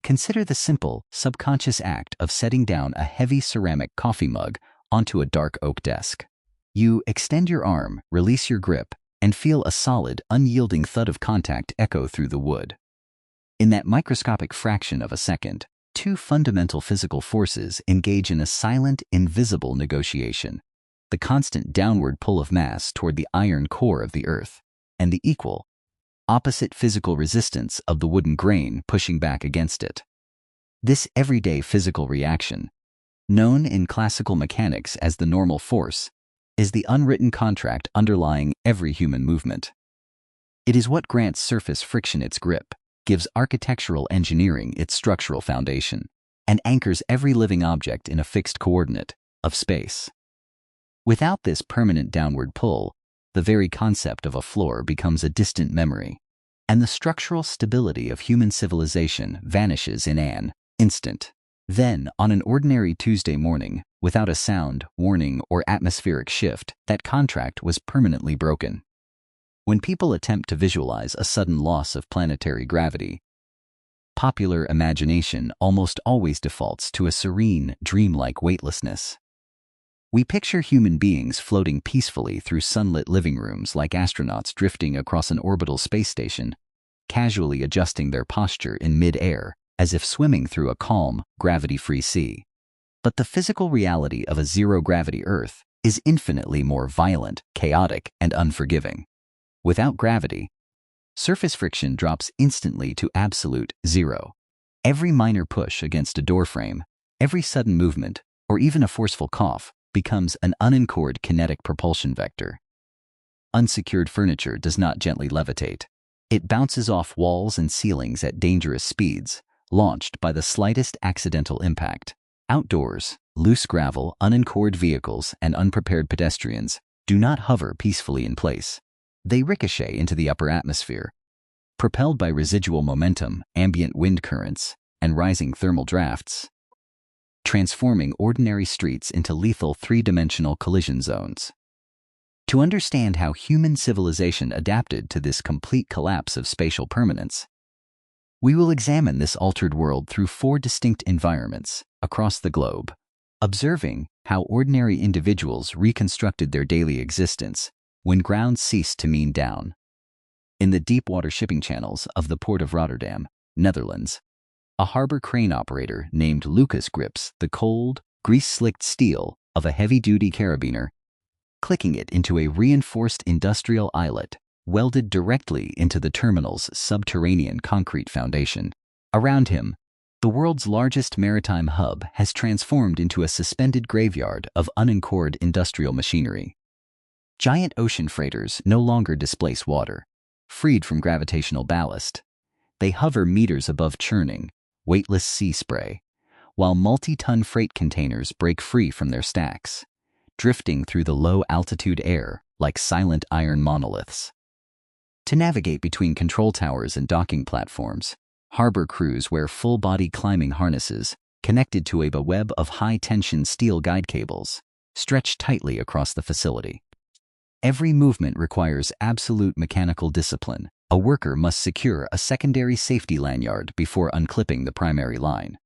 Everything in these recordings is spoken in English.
Consider the simple, subconscious act of setting down a heavy ceramic coffee mug onto a dark oak desk. You extend your arm, release your grip, and feel a solid, unyielding thud of contact echo through the wood. In that microscopic fraction of a second, two fundamental physical forces engage in a silent, invisible negotiation: the constant downward pull of mass toward the iron core of the earth, and the equal, opposite physical resistance of the wooden grain pushing back against it. This everyday physical reaction, known in classical mechanics as the normal force, is the unwritten contract underlying every human movement. It is what grants surface friction its grip, gives architectural engineering its structural foundation, and anchors every living object in a fixed coordinate of space. Without this permanent downward pull, the very concept of a floor becomes a distant memory, and the structural stability of human civilization vanishes in an instant. Then, on an ordinary Tuesday morning, without a sound, warning, or atmospheric shift, that contract was permanently broken. When people attempt to visualize a sudden loss of planetary gravity, popular imagination almost always defaults to a serene, dreamlike weightlessness. We picture human beings floating peacefully through sunlit living rooms like astronauts drifting across an orbital space station, casually adjusting their posture in mid-air as if swimming through a calm, gravity-free sea. But the physical reality of a zero-gravity Earth is infinitely more violent, chaotic, and unforgiving. Without gravity, surface friction drops instantly to absolute zero. Every minor push against a doorframe, every sudden movement, or even a forceful cough becomes an unanchored kinetic propulsion vector. Unsecured furniture does not gently levitate. It bounces off walls and ceilings at dangerous speeds, launched by the slightest accidental impact. Outdoors, loose gravel, unanchored vehicles, and unprepared pedestrians do not hover peacefully in place. They ricochet into the upper atmosphere, propelled by residual momentum, ambient wind currents, and rising thermal drafts, transforming ordinary streets into lethal three-dimensional collision zones. To understand how human civilization adapted to this complete collapse of spatial permanence, we will examine this altered world through four distinct environments across the globe, observing how ordinary individuals reconstructed their daily existence when ground ceased to mean down. In the deep-water shipping channels of the port of Rotterdam, Netherlands, a harbor crane operator named Lucas grips the cold, grease-slicked steel of a heavy-duty carabiner, clicking it into a reinforced industrial eyelet welded directly into the terminal's subterranean concrete foundation. Around him, the world's largest maritime hub has transformed into a suspended graveyard of unanchored industrial machinery. Giant ocean freighters no longer displace water, freed from gravitational ballast. They hover meters above churning, weightless sea spray, while multi-ton freight containers break free from their stacks, drifting through the low-altitude air like silent iron monoliths. To navigate between control towers and docking platforms, harbor crews wear full-body climbing harnesses connected to a web of high-tension steel guide cables, stretched tightly across the facility. Every movement requires absolute mechanical discipline. A worker must secure a secondary safety lanyard before unclipping the primary line.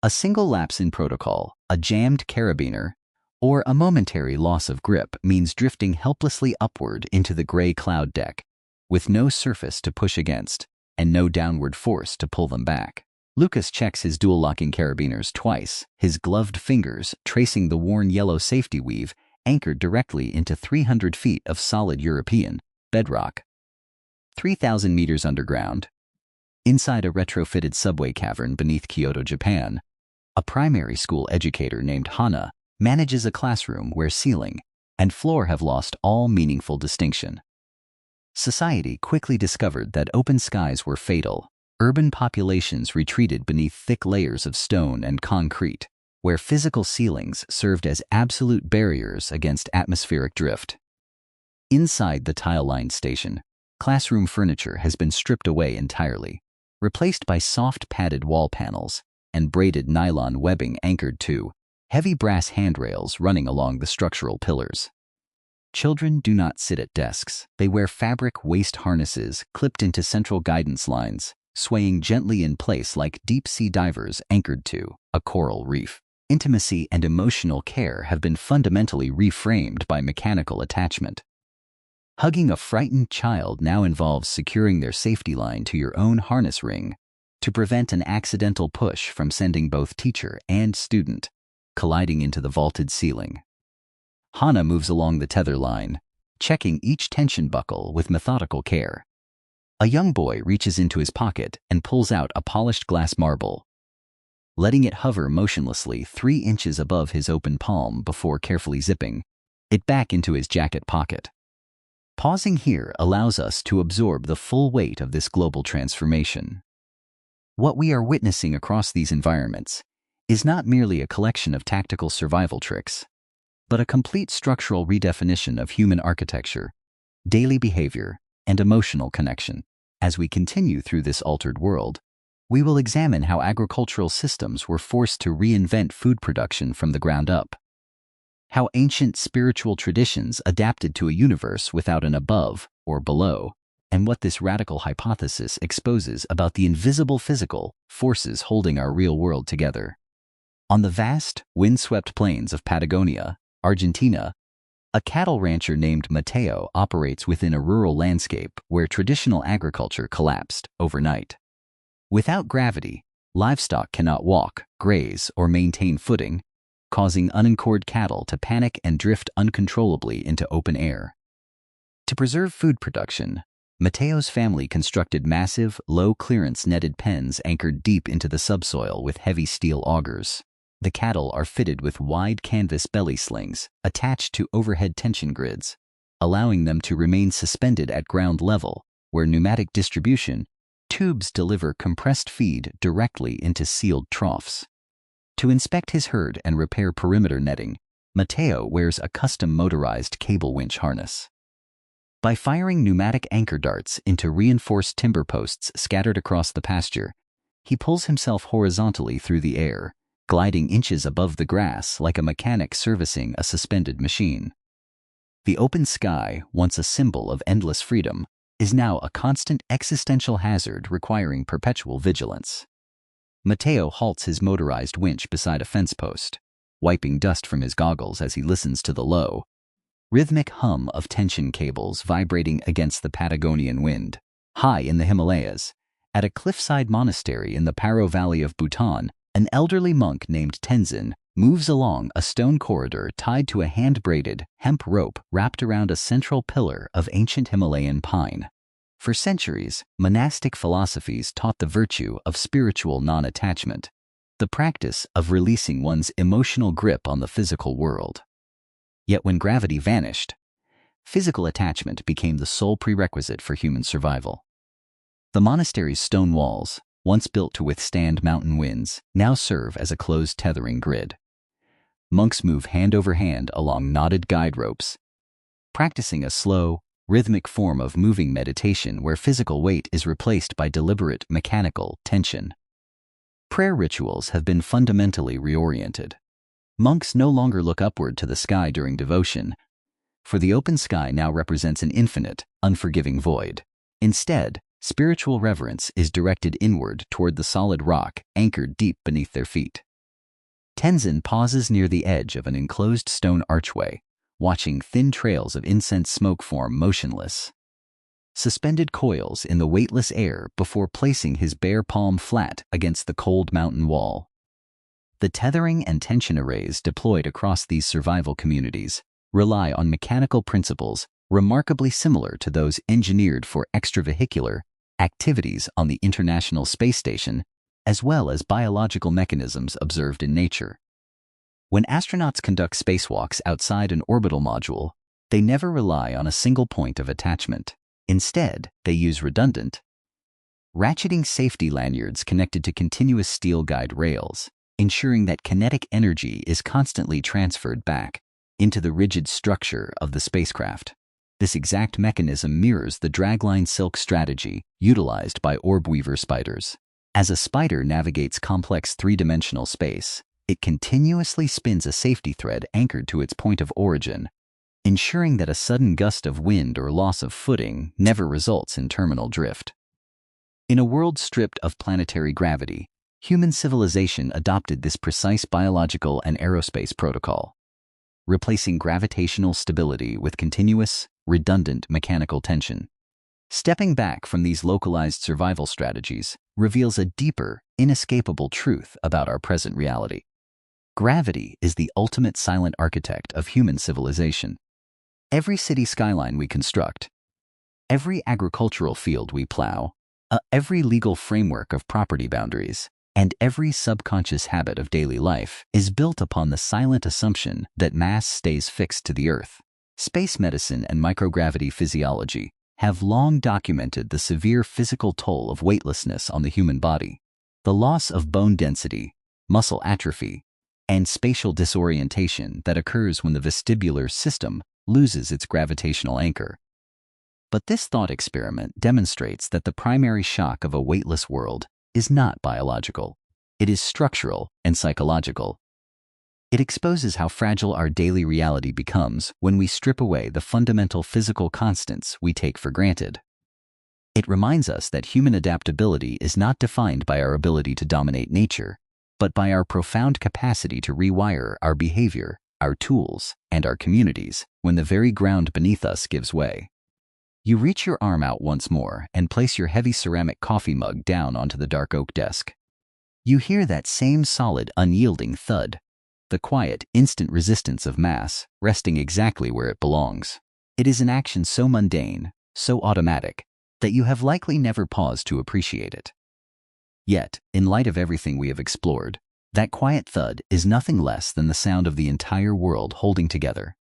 A single lapse in protocol, a jammed carabiner, or a momentary loss of grip means drifting helplessly upward into the gray cloud deck, with no surface to push against and no downward force to pull them back. Lucas checks his dual-locking carabiners twice, his gloved fingers tracing the worn yellow safety weave anchored directly into 300 feet of solid European bedrock. 3,000 meters underground, inside a retrofitted subway cavern beneath Kyoto, Japan, a primary school educator named Hana manages a classroom where ceiling and floor have lost all meaningful distinction. Society quickly discovered that open skies were fatal. Urban populations retreated beneath thick layers of stone and concrete, where physical ceilings served as absolute barriers against atmospheric drift. Inside the tile-lined station, classroom furniture has been stripped away entirely, replaced by soft padded wall panels and braided nylon webbing anchored to heavy brass handrails running along the structural pillars. Children do not sit at desks. They wear fabric waist harnesses clipped into central guidance lines, swaying gently in place like deep-sea divers anchored to a coral reef. Intimacy and emotional care have been fundamentally reframed by mechanical attachment. Hugging a frightened child now involves securing their safety line to your own harness ring to prevent an accidental push from sending both teacher and student colliding into the vaulted ceiling. Hana moves along the tether line, checking each tension buckle with methodical care. A young boy reaches into his pocket and pulls out a polished glass marble, letting it hover motionlessly 3 inches above his open palm before carefully zipping it back into his jacket pocket. Pausing here allows us to absorb the full weight of this global transformation. What we are witnessing across these environments is not merely a collection of tactical survival tricks, but a complete structural redefinition of human architecture, daily behavior, and emotional connection. As we continue through this altered world, we will examine how agricultural systems were forced to reinvent food production from the ground up, how ancient spiritual traditions adapted to a universe without an above or below, and what this radical hypothesis exposes about the invisible physical forces holding our real world together. On the vast, windswept plains of Patagonia, Argentina, a cattle rancher named Mateo operates within a rural landscape where traditional agriculture collapsed overnight. Without gravity, livestock cannot walk, graze, or maintain footing, causing unanchored cattle to panic and drift uncontrollably into open air. To preserve food production, Mateo's family constructed massive, low-clearance netted pens anchored deep into the subsoil with heavy steel augers. The cattle are fitted with wide canvas belly-slings attached to overhead tension grids, allowing them to remain suspended at ground level, where pneumatic distribution tubes deliver compressed feed directly into sealed troughs. To inspect his herd and repair perimeter netting, Mateo wears a custom motorized cable-winch harness. By firing pneumatic anchor darts into reinforced timber posts scattered across the pasture, he pulls himself horizontally through the air, gliding inches above the grass like a mechanic servicing a suspended machine. The open sky, once a symbol of endless freedom, is now a constant existential hazard requiring perpetual vigilance. Mateo halts his motorized winch beside a fence post, wiping dust from his goggles as he listens to the low, rhythmic hum of tension cables vibrating against the Patagonian wind. High in the Himalayas, at a cliffside monastery in the Paro Valley of Bhutan, an elderly monk named Tenzin moves along a stone corridor tied to a hand-braided hemp rope wrapped around a central pillar of ancient Himalayan pine. For centuries, monastic philosophies taught the virtue of spiritual non-attachment, the practice of releasing one's emotional grip on the physical world. Yet when gravity vanished, physical attachment became the sole prerequisite for human survival. The monastery's stone walls, once built to withstand mountain winds, now serve as a closed tethering grid. Monks move hand over hand along knotted guide ropes, practicing a slow, rhythmic form of moving meditation where physical weight is replaced by deliberate mechanical tension. Prayer rituals have been fundamentally reoriented. Monks no longer look upward to the sky during devotion, for the open sky now represents an infinite, unforgiving void. Instead, spiritual reverence is directed inward toward the solid rock anchored deep beneath their feet. Tenzin pauses near the edge of an enclosed stone archway, watching thin trails of incense smoke form motionless, suspended coils in the weightless air before placing his bare palm flat against the cold mountain wall. The tethering and tension arrays deployed across these survival communities rely on mechanical principles remarkably similar to those engineered for extravehicular activities on the International Space Station, as well as biological mechanisms observed in nature. When astronauts conduct spacewalks outside an orbital module, they never rely on a single point of attachment. Instead, they use redundant, ratcheting safety lanyards connected to continuous steel guide rails, ensuring that kinetic energy is constantly transferred back into the rigid structure of the spacecraft. This exact mechanism mirrors the dragline silk strategy utilized by orb-weaver spiders. As a spider navigates complex three-dimensional space, it continuously spins a safety thread anchored to its point of origin, ensuring that a sudden gust of wind or loss of footing never results in terminal drift. In a world stripped of planetary gravity, human civilization adopted this precise biological and aerospace protocol, replacing gravitational stability with continuous, redundant mechanical tension. Stepping back from these localized survival strategies reveals a deeper, inescapable truth about our present reality. Gravity is the ultimate silent architect of human civilization. Every city skyline we construct, every agricultural field we plow, every legal framework of property boundaries, and every subconscious habit of daily life is built upon the silent assumption that mass stays fixed to the Earth. Space medicine and microgravity physiology have long documented the severe physical toll of weightlessness on the human body. The loss of bone density, muscle atrophy, and spatial disorientation that occurs when the vestibular system loses its gravitational anchor. But this thought experiment demonstrates that the primary shock of a weightless world is not biological. It is structural and psychological. It exposes how fragile our daily reality becomes when we strip away the fundamental physical constants we take for granted. It reminds us that human adaptability is not defined by our ability to dominate nature, but by our profound capacity to rewire our behavior, our tools, and our communities when the very ground beneath us gives way. You reach your arm out once more and place your heavy ceramic coffee mug down onto the dark oak desk. You hear that same solid, unyielding thud, the quiet, instant resistance of mass resting exactly where it belongs. It is an action so mundane, so automatic, that you have likely never paused to appreciate it. Yet, in light of everything we have explored, that quiet thud is nothing less than the sound of the entire world holding together.